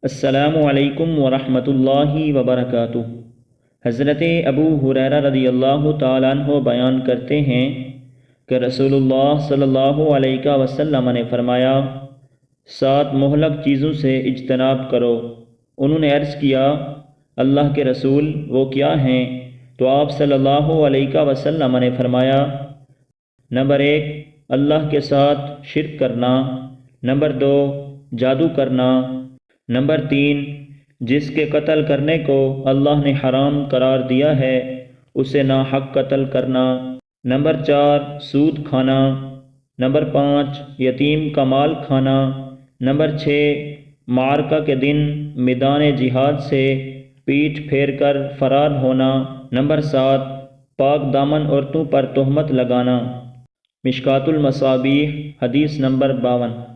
السلام علیکم ورحمۃ اللہ وبرکاتہ۔ حضرت ابو ہریرہ رضی اللہ تعالیٰ عنہ بیان کرتے ہیں کہ رسول اللہ صلی اللہ علیہ وسلم نے فرمایا، 7 مہلک چیزوں سے اجتناب کرو۔ انہوں نے عرض کیا، اللہ کے رسول وہ کیا ہیں؟ تو آپ صلی اللہ علیہ وسلم نے فرمایا، نمبر 1 اللہ کے ساتھ شرک کرنا، نمبر 2 جادو کرنا، نمبر 3 جس کے قتل کرنے کو اللہ نے حرام قرار دیا ہے اسے ناحق قتل کرنا، نمبر 4 سود کھانا، نمبر 5 یتیم کا مال کھانا، نمبر 6 معرکہ کے دن میدان جہاد سے پیٹھ پھیر کر فرار ہونا، نمبر 7 پاک دامن عورتوں پر تہمت لگانا۔ مشکوٰۃ المصابیح، حدیث نمبر 52۔